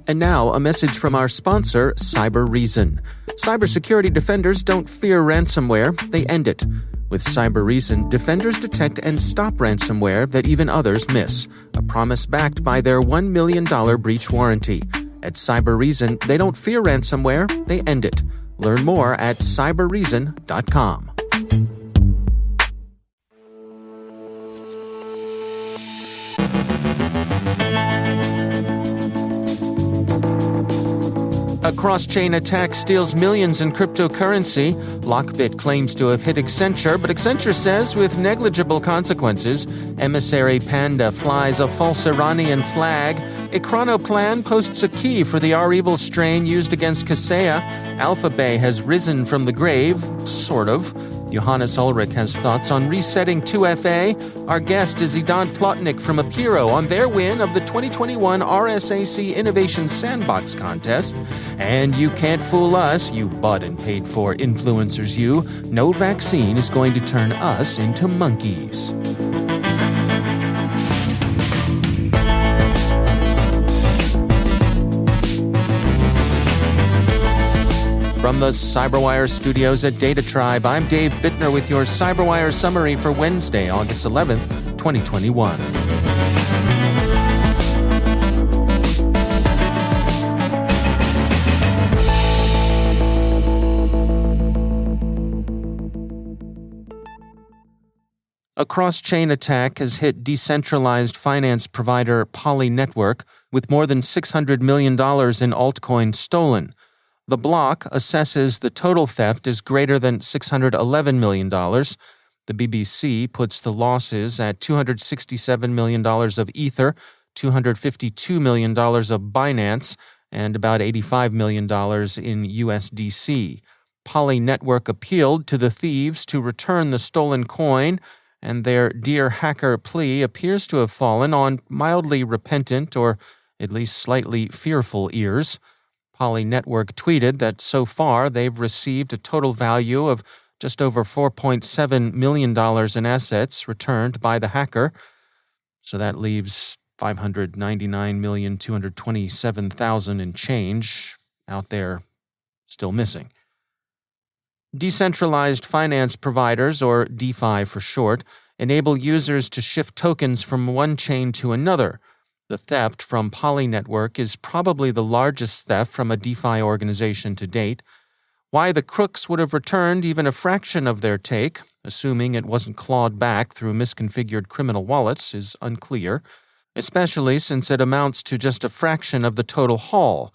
And now, a message from our sponsor, CyberReason. Cybersecurity defenders don't fear ransomware, they end it. With CyberReason, defenders detect and stop ransomware that even others miss, a promise backed by their $1 million breach warranty. At CyberReason, they don't fear ransomware, they end it. Learn more at cyberreason.com. A cross-chain attack steals millions in cryptocurrency. LockBit claims to have hit Accenture, but Accenture says with negligible consequences. Emissary Panda flies a false Iranian flag. Ekranoplan posts a key for the REvil strain used against Kaseya. AlphaBay has risen from the grave, sort of. Johannes Ullrich has thoughts on resetting 2FA. Our guest is Idan Plotnik from Apiiro on their win of the 2021 RSAC Innovation Sandbox Contest. And you can't fool us, you bought and paid for influencers, you. No vaccine is going to turn us into monkeys. From the CyberWire studios at Data Tribe, I'm Dave Bittner with your CyberWire summary for Wednesday, August 11th, 2021. A cross-chain attack has hit decentralized finance provider Poly Network with more than $600 million in altcoins stolen. The block assesses the total theft as greater than $611 million. The BBC puts the losses at $267 million of Ether, $252 million of Binance, and about $85 million in USDC. Poly Network appealed to the thieves to return the stolen coin, and their Dear Hacker plea appears to have fallen on mildly repentant or at least slightly fearful ears. Poly Network tweeted that so far they've received a total value of just over $4.7 million in assets returned by the hacker. So that leaves $599,227,000 in change out there still missing. Decentralized finance providers, or DeFi for short, enable users to shift tokens from one chain to another. The theft from Poly Network is probably the largest theft from a DeFi organization to date. Why the crooks would have returned even a fraction of their take, assuming it wasn't clawed back through misconfigured criminal wallets, is unclear, especially since it amounts to just a fraction of the total haul.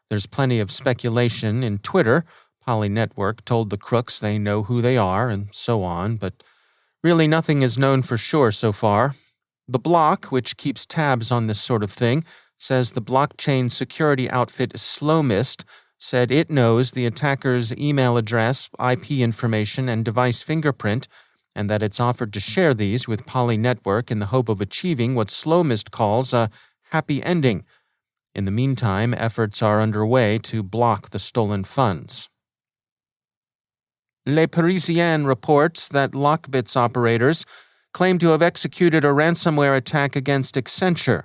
There's plenty of speculation in Twitter. Poly Network told the crooks they know who they are, and so on, but really nothing is known for sure so far. The Block, which keeps tabs on this sort of thing, says the blockchain security outfit Slowmist said it knows the attacker's email address, IP information, and device fingerprint, and that it's offered to share these with Poly Network in the hope of achieving what Slowmist calls a happy ending. In the meantime, efforts are underway to block the stolen funds. Le Parisien reports that LockBit's operators claim to have executed a ransomware attack against Accenture.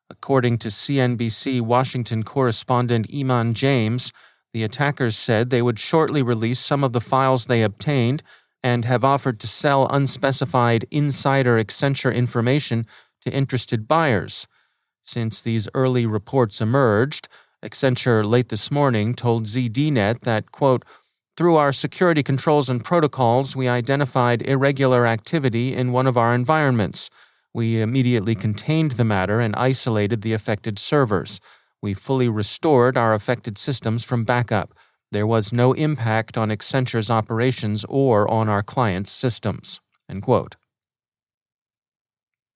According to CNBC Washington correspondent Iman James, the attackers said they would shortly release some of the files they obtained and have offered to sell unspecified insider Accenture information to interested buyers. Since these early reports emerged, Accenture late this morning told ZDNet that, quote, "Through our security controls and protocols, we identified irregular activity in one of our environments. We immediately contained the matter and isolated the affected servers. We fully restored our affected systems from backup. There was no impact on Accenture's operations or on our clients' systems." End quote.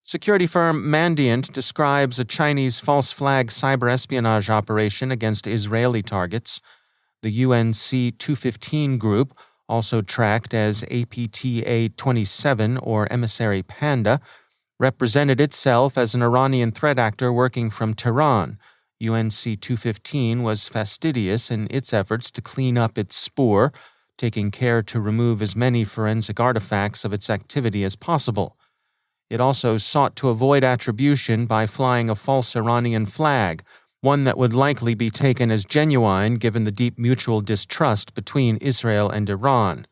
Security firm Mandiant describes a Chinese false flag cyberespionage operation against Israeli targets. The UNC 215 group, also tracked as APTA-27 or Emissary Panda, represented itself as an Iranian threat actor working from Tehran. UNC 215 was fastidious in its efforts to clean up its spoor, taking care to remove as many forensic artifacts of its activity as possible. It also sought to avoid attribution by flying a false Iranian flag, one that would likely be taken as genuine given the deep mutual distrust between Israel and Iran.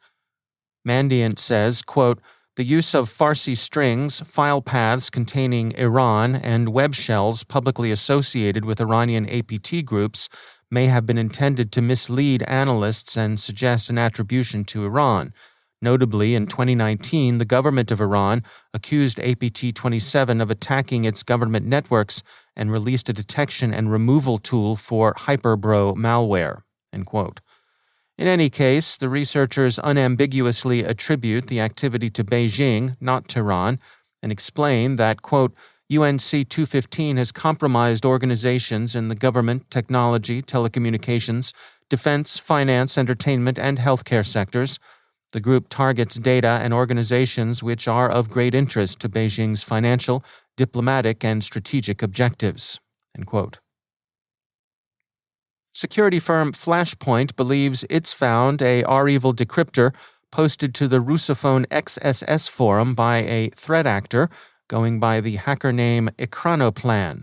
Mandiant says, quote, "The use of Farsi strings, file paths containing Iran, and web shells publicly associated with Iranian APT groups may have been intended to mislead analysts and suggest an attribution to Iran. Notably, in 2019, the government of Iran accused APT-27 of attacking its government networks and released a detection and removal tool for Hyperbro malware." End quote. In any case, the researchers unambiguously attribute the activity to Beijing, not Tehran, and explain that, quote, "UNC 215 has compromised organizations in the government, technology, telecommunications, defense, finance, entertainment, and healthcare sectors. The group targets data and organizations which are of great interest to Beijing's financial, diplomatic, and strategic objectives." End quote. Security firm Flashpoint believes it's found a REvil decryptor posted to the Russophone XSS forum by a threat actor going by the hacker name Ekranoplan.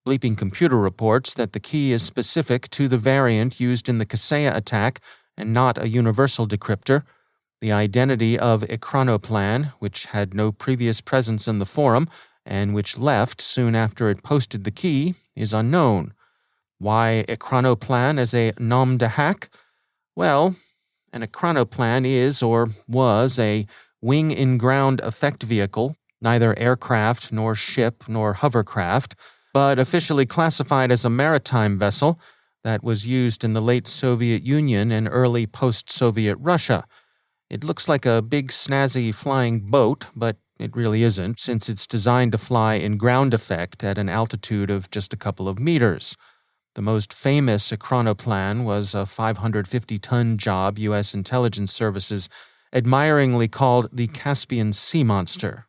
Bleeping Computer reports that the key is specific to the variant used in the Kaseya attack and not a universal decryptor. The identity of Ekranoplan, which had no previous presence in the forum and which left soon after it posted the key, is unknown. Why Ekranoplan as a nom de hack? Well, an Ekranoplan is or was a wing-in-ground effect vehicle, neither aircraft nor ship nor hovercraft, but officially classified as a maritime vessel that was used in the late Soviet Union and early post-Soviet Russia. It looks like a big snazzy flying boat, but it really isn't, since it's designed to fly in ground effect at an altitude of just a couple of meters. The most famous Ekranoplan was a 550-ton job U.S. intelligence services admiringly called the Caspian Sea Monster.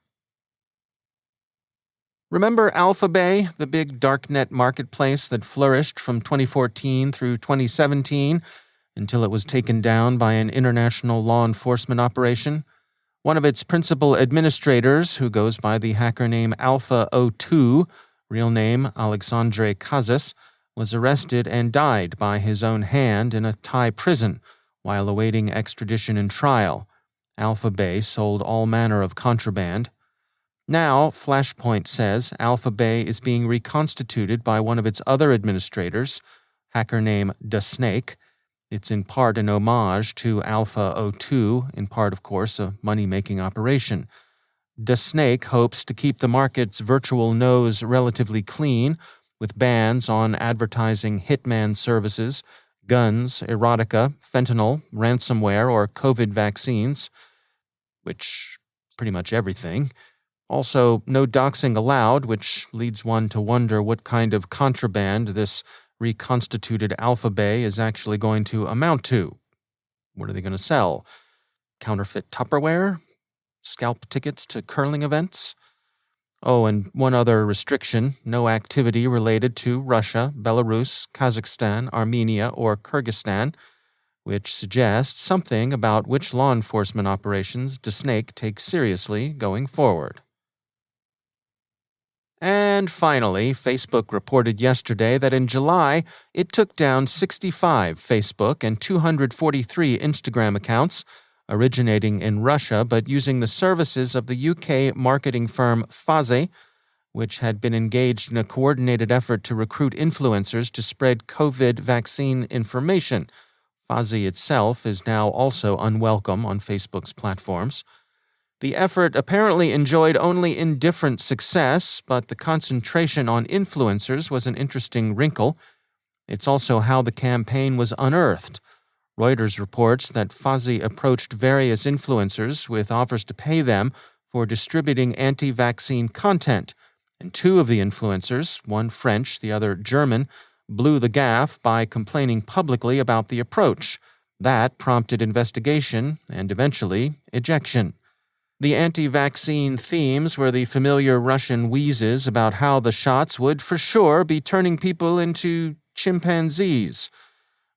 Remember AlphaBay, the big darknet marketplace that flourished from 2014 through 2017 until it was taken down by an international law enforcement operation? One of its principal administrators, who goes by the hacker name Alpha02, real name Alexandre Casas, was arrested and died by his own hand in a Thai prison while awaiting extradition and trial. AlphaBay sold all manner of contraband. Now, Flashpoint says AlphaBay is being reconstituted by one of its other administrators, hacker name Da Snake. It's in part an homage to Alpha02, in part, of course, a money-making operation. Da Snake hopes to keep the market's virtual nose relatively clean, with bans on advertising hitman services, guns, erotica, fentanyl, ransomware, or COVID vaccines, which pretty much everything. Also, no doxing allowed, which leads one to wonder what kind of contraband this reconstituted AlphaBay is actually going to amount to. What are they going to sell? Counterfeit Tupperware? Scalp tickets to curling events? Oh, and one other restriction, no activity related to Russia, Belarus, Kazakhstan, Armenia, or Kyrgyzstan, which suggests something about which law enforcement operations Da Snake takes seriously going forward. And finally, Facebook reported yesterday that in July, it took down 65 Facebook and 243 Instagram accounts originating in Russia but using the services of the UK marketing firm Faze, which had been engaged in a coordinated effort to recruit influencers to spread COVID vaccine information. Faze itself is now also unwelcome on Facebook's platforms. The effort apparently enjoyed only indifferent success, but the concentration on influencers was an interesting wrinkle. It's also how the campaign was unearthed. Reuters reports that Faze approached various influencers with offers to pay them for distributing anti-vaccine content, and two of the influencers, one French, the other German, blew the gaff by complaining publicly about the approach. That prompted investigation and eventually ejection. The anti-vaccine themes were the familiar Russian wheezes about how the shots would for sure be turning people into chimpanzees,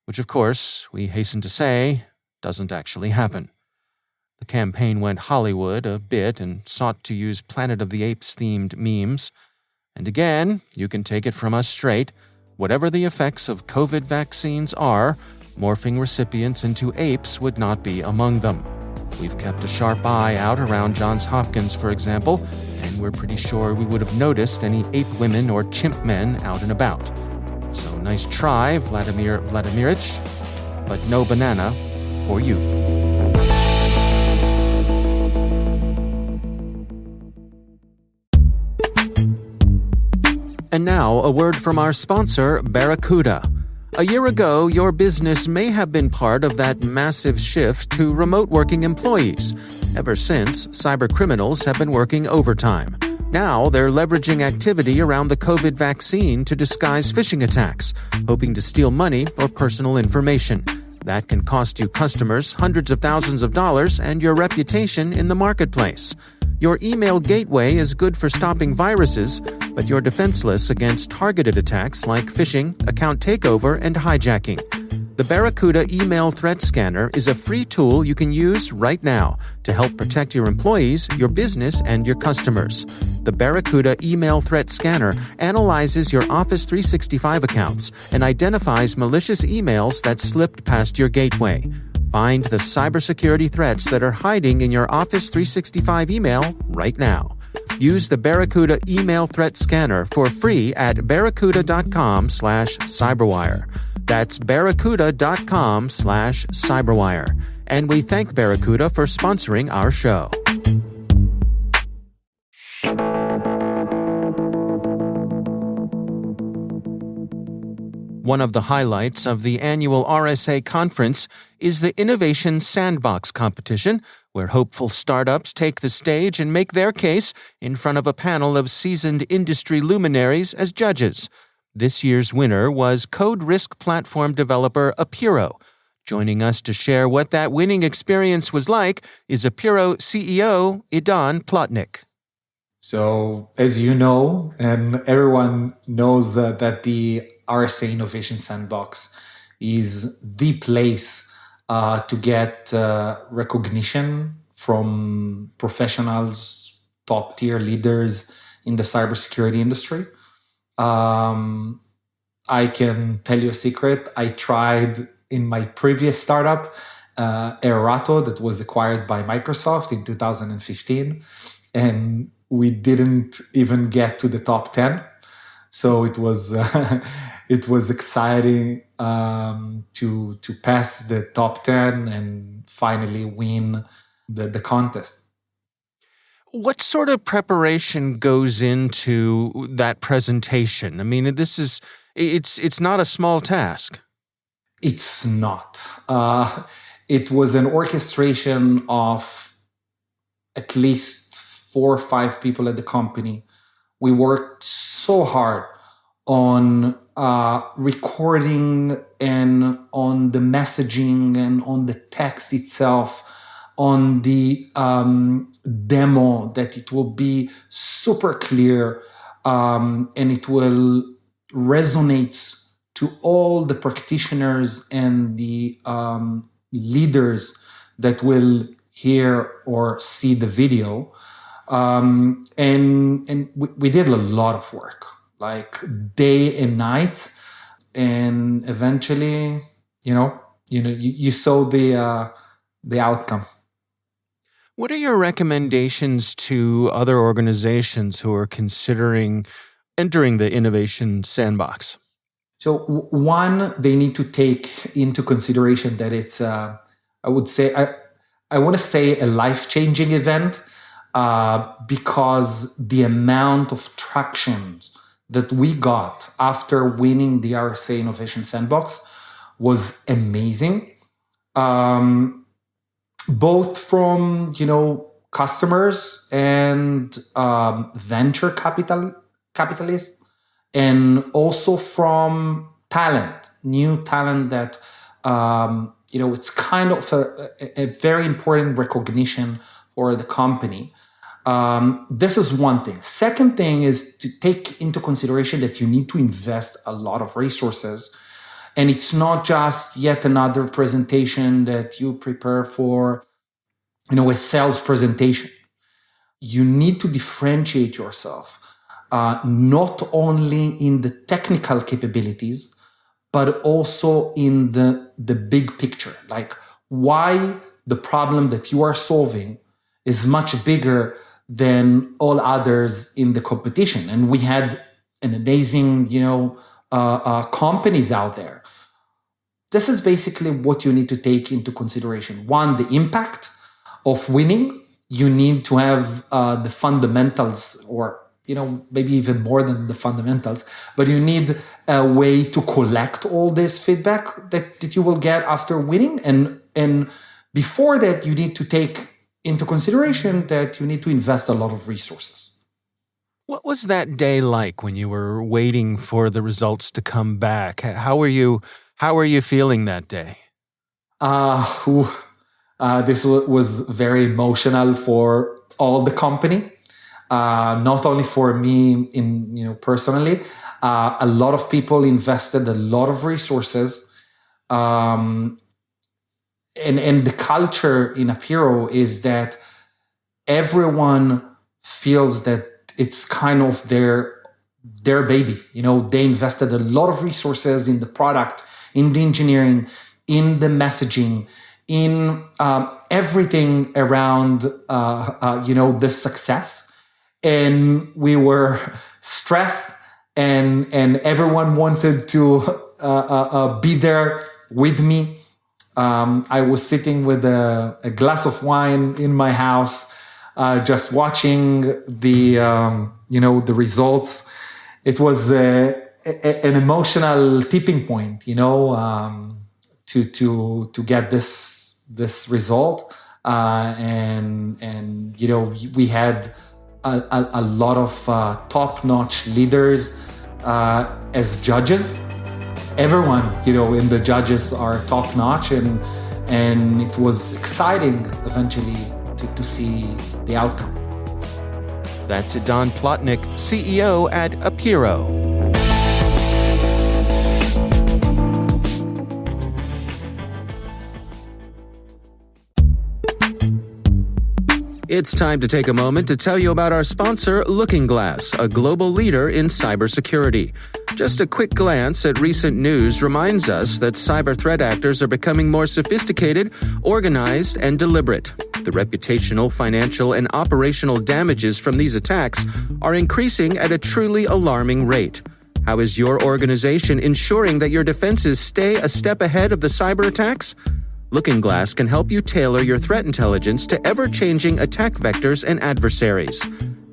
which of course, we hasten to say, doesn't actually happen. The campaign went Hollywood a bit and sought to use Planet of the Apes-themed memes. And again, you can take it from us straight, Whatever the effects of COVID vaccines are, morphing recipients into apes would not be among them. We've kept a sharp eye out around Johns Hopkins, for example, and we're pretty sure we would have noticed any ape women or chimp men out and about. So nice try, Vladimir Vladimirich, but no banana for you. And now, a word from our sponsor, Barracuda. A year ago, your business may have been part of that massive shift to remote working employees. Ever since, cybercriminals have been working overtime. Now, they're leveraging activity around the COVID vaccine to disguise phishing attacks, hoping to steal money or personal information. That can cost you customers hundreds of thousands of dollars and your reputation in the marketplace. Your email gateway is good for stopping viruses, but you're defenseless against targeted attacks like phishing, account takeover, and hijacking. The Barracuda Email Threat Scanner is a free tool you can use right now to help protect your employees, your business, and your customers. The Barracuda Email Threat Scanner analyzes your Office 365 accounts and identifies malicious emails that slipped past your gateway. Find the cybersecurity threats that are hiding in your Office 365 email right now. Use the Barracuda Email Threat Scanner for free at barracuda.com/cyberwire. That's barracuda.com/cyberwire. And we thank Barracuda for sponsoring our show. One of the highlights of the annual RSA conference is the Innovation Sandbox Competition, where hopeful startups take the stage and make their case in front of a panel of seasoned industry luminaries as judges. This year's winner was code risk platform developer Apiiro. Joining us to share what that winning experience was like is Apiiro CEO Idan Plotnik. So, as you know, and everyone knows that the RSA Innovation Sandbox is the place to get recognition from professionals, top-tier leaders in the cybersecurity industry. I can tell you a secret. I tried in my previous startup, Erato, that was acquired by Microsoft in 2015, and we didn't even get to the top 10. So it was exciting to pass the top 10 and finally win the contest. What sort of preparation goes into that presentation? I mean, it's not a small task. It's not. It was an orchestration of at least 4 or 5 people at the company. We worked so hard on recording and on the messaging and on the text itself, on the demo, that it will be super clear and it will resonate to all the practitioners and the leaders that will hear or see the video. And we did a lot of work, like day and night, and eventually, you saw the outcome. What are your recommendations to other organizations who are considering entering the Innovation Sandbox? So one, they need to take into consideration that it's, I want to say a life-changing event, because the amount of traction that we got after winning the RSA Innovation Sandbox was amazing. Both from, customers and venture capitalists, and also from talent, new talent that, it's kind of a very important recognition for the company. This is one thing. Second thing is to take into consideration that you need to invest a lot of resources. And it's not just yet another presentation that you prepare for, a sales presentation. You need to differentiate yourself. not only in the technical capabilities, but also in the big picture. Like why the problem that you are solving is much bigger than all others in the competition. And we had an amazing, companies out there. This is basically what you need to take into consideration. One, the impact of winning. You need to have the fundamentals, or maybe even more than the fundamentals, but you need a way to collect all this feedback that you will get after winning. And before that, you need to take into consideration that you need to invest a lot of resources. What was that day like when you were waiting for the results to come back? How were you feeling that day? This was very emotional for all the company, not only for me personally. A lot of people invested a lot of resources, and the culture in Apiiro is that everyone feels that it's kind of their baby. They invested a lot of resources in the product, in the engineering, in the messaging, in everything around this success. And we were stressed, and everyone wanted to be there with me. I was sitting with a glass of wine in my house, just watching the results. It was an emotional tipping point, to get this result, and we had a lot of top-notch leaders as judges. Everyone in the judges are top-notch, and it was exciting eventually to see the outcome. That's Idan Plotnik, CEO at Apiiro. It's time to take a moment to tell you about our sponsor, LookingGlass, a global leader in cybersecurity. Just a quick glance at recent news reminds us that cyber threat actors are becoming more sophisticated, organized, and deliberate. The reputational, financial, and operational damages from these attacks are increasing at a truly alarming rate. How is your organization ensuring that your defenses stay a step ahead of the cyber attacks? LookingGlass can help you tailor your threat intelligence to ever-changing attack vectors and adversaries.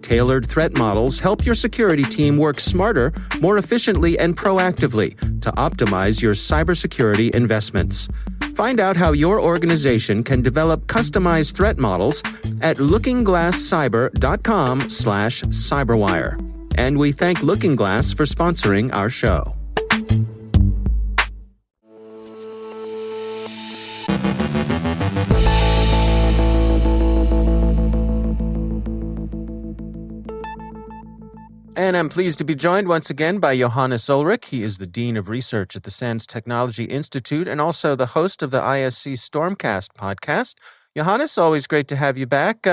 Tailored threat models help your security team work smarter, more efficiently, and proactively to optimize your cybersecurity investments. Find out how your organization can develop customized threat models at lookingglasscyber.com/cyberwire. And we thank LookingGlass for sponsoring our show. And I'm pleased to be joined once again by Johannes Ullrich. He is the Dean of Research at the SANS Technology Institute and also the host of the ISC Stormcast podcast. Johannes, always great to have you back.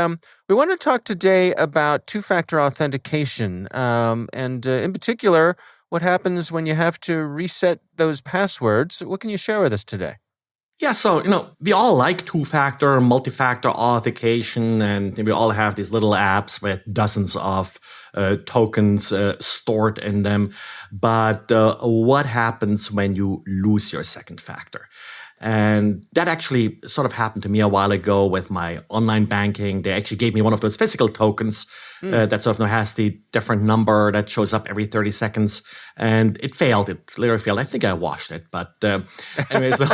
We want to talk today about two-factor authentication, and in particular, what happens when you have to reset those passwords. What can you share with us today? Yeah, so, we all like two-factor, multi-factor authentication, and we all have these little apps with dozens of tokens stored in them. But what happens when you lose your second factor? And that actually sort of happened to me a while ago with my online banking. They actually gave me one of those physical tokens that sort of has the different number that shows up every 30 seconds. And it failed. It literally failed. I think I washed it. But anyway, so...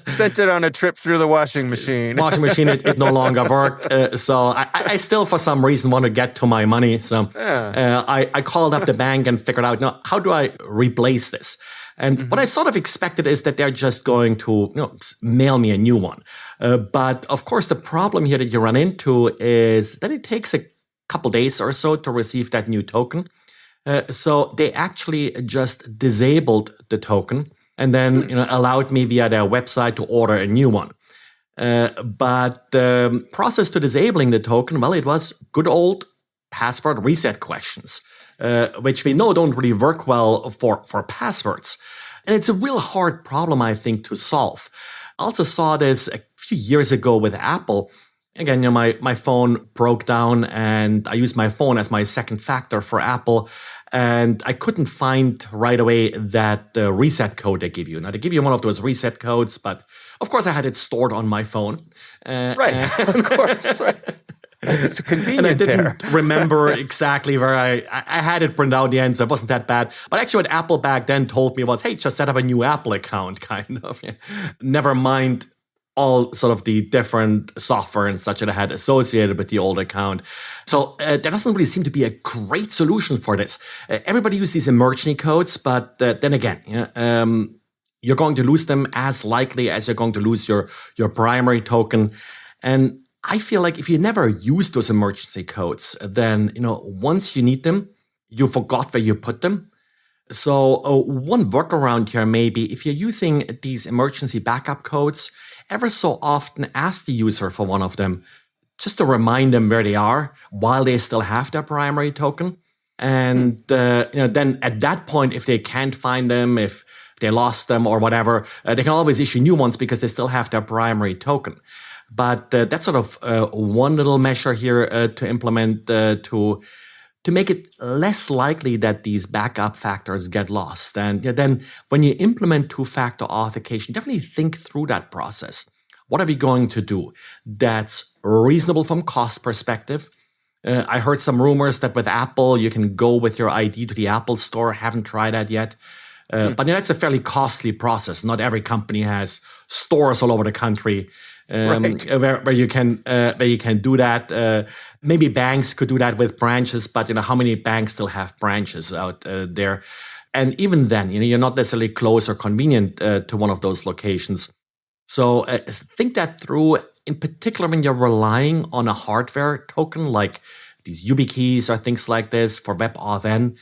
Sent it on a trip through the washing machine. It no longer worked. So I still, for some reason, want to get to my money. So I called up the bank and figured out, how do I replace this? And what I sort of expected is that they're just going to mail me a new one. But of course, the problem here that you run into is that it takes a couple days or so to receive that new token. So they actually just disabled the token and then allowed me via their website to order a new one. But the process to disabling the token, well, it was good old password reset questions. which we know don't really work well for passwords. And it's a real hard problem, I think, to solve. I also saw this a few years ago with Apple. Again, my phone broke down and I used my phone as my second factor for Apple. And I couldn't find right away that reset code they give you. Now, they give you one of those reset codes, but of course I had it stored on my phone. Right, of course. Right. It's convenient. And I didn't remember exactly where I had it printed out in the end, so it wasn't that bad. But actually what Apple back then told me was, hey, just set up a new Apple account, kind of. Never mind all sort of the different software and such that I had associated with the old account. So there doesn't really seem to be a great solution for this. Everybody uses these emergency codes, but then again, you're going to lose them as likely as you're going to lose your primary token. And I feel like if you never use those emergency codes, then, once you need them, you forgot where you put them. So one workaround here may be if you're using these emergency backup codes, ever so often ask the user for one of them just to remind them where they are while they still have their primary token. And then at that point, if they can't find them, if they lost them or whatever, they can always issue new ones because they still have their primary token. But that's sort of one little measure here to implement to make it less likely that these backup factors get lost. And then when you implement two-factor authentication, definitely think through that process. What are we going to do that's reasonable from cost perspective? I heard some rumors that with Apple, you can go with your ID to the Apple store. Haven't tried that yet. But that's a fairly costly process. Not every company has stores all over the country right. where you can do that. Maybe banks could do that with branches, but how many banks still have branches out there? And even then, you're not necessarily close or convenient to one of those locations. So think that through. In particular, when you're relying on a hardware token like these YubiKeys or things like this for WebAuthn,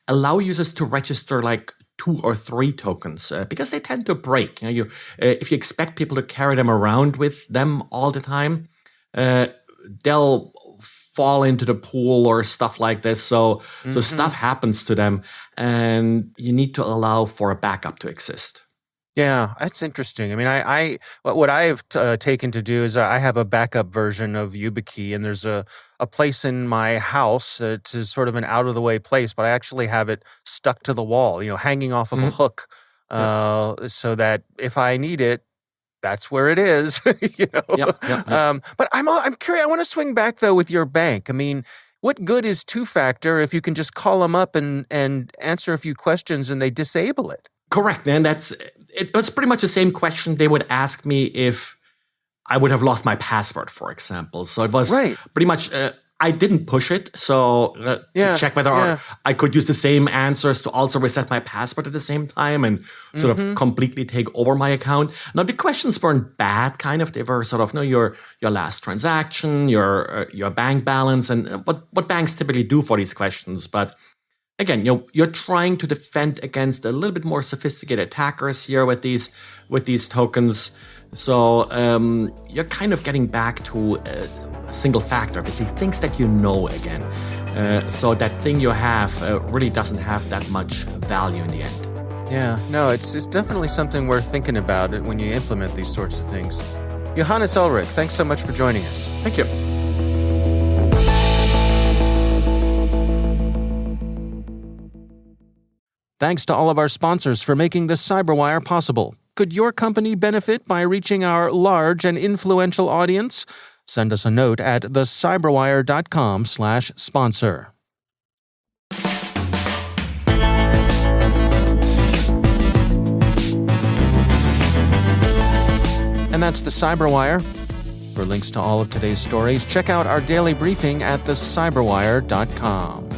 allow users to register like 2 or 3 tokens because they tend to break. If you expect people to carry them around with them all the time, they'll fall into the pool or stuff like this. So stuff happens to them, and you need to allow for a backup to exist. Yeah, that's interesting. I mean, what I've taken to do is I have a backup version of YubiKey, and there's a place in my house. It's sort of an out-of-the-way place, but I actually have it stuck to the wall, hanging off of a hook, so that if I need it, that's where it is. Yep. But I'm curious. I want to swing back though with your bank. I mean, what good is two-factor if you can just call them up and answer a few questions and they disable it? Correct, and it was pretty much the same question they would ask me if I would have lost my password, for example. So it was pretty much, I didn't push it. So to check whether I could use the same answers to also reset my password at the same time and sort of completely take over my account. Now, the questions weren't bad, kind of. They were sort of, your last transaction, your bank balance, and what banks typically do for these questions. But again, you're trying to defend against a little bit more sophisticated attackers here with these tokens. So you're kind of getting back to a single factor, basically things that you know again. So that thing you have really doesn't have that much value in the end. Yeah, no, it's definitely something worth thinking about it when you implement these sorts of things. Johannes Ullrich, thanks so much for joining us. Thank you. Thanks to all of our sponsors for making the CyberWire possible. Could your company benefit by reaching our large and influential audience? Send us a note at thecyberwire.com/sponsor. And that's the CyberWire. For links to all of today's stories, check out our daily briefing at thecyberwire.com.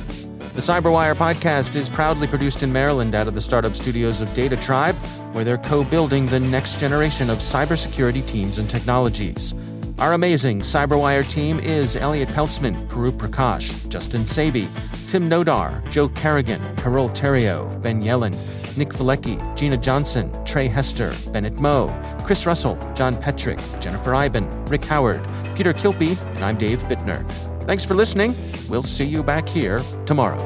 The CyberWire podcast is proudly produced in Maryland out of the startup studios of Data Tribe, where they're co-building the next generation of cybersecurity teams and technologies. Our amazing CyberWire team is Elliot Peltzman, Puru Prakash, Justin Sabi, Tim Nodar, Joe Kerrigan, Carol Terrio, Ben Yellen, Nick Valecki, Gina Johnson, Trey Hester, Bennett Moe, Chris Russell, John Petrick, Jennifer Iben, Rick Howard, Peter Kilpie, and I'm Dave Bittner. Thanks for listening. We'll see you back here tomorrow.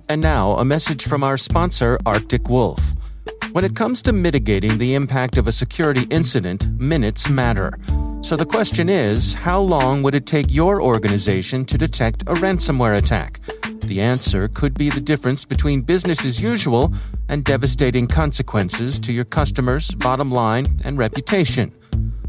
And now, a message from our sponsor, Arctic Wolf. When it comes to mitigating the impact of a security incident, minutes matter. So the question is, how long would it take your organization to detect a ransomware attack? The answer could be the difference between business as usual and devastating consequences to your customers' bottom line and reputation.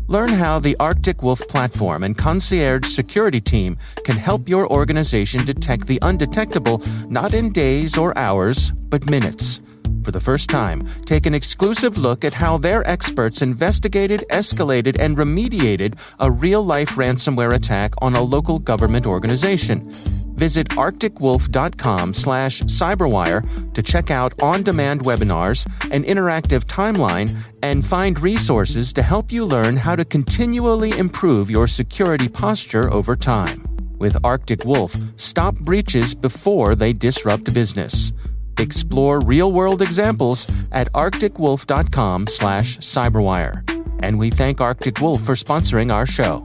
Learn how the Arctic Wolf platform and concierge security team can help your organization detect the undetectable not in days or hours, but minutes. For the first time, take an exclusive look at how their experts investigated, escalated, and remediated a real-life ransomware attack on a local government organization. Visit arcticwolf.com/cyberwire to check out on-demand webinars, an interactive timeline, and find resources to help you learn how to continually improve your security posture over time. With Arctic Wolf, stop breaches before they disrupt business. Explore real-world examples at arcticwolf.com/cyberwire. And we thank Arctic Wolf for sponsoring our show.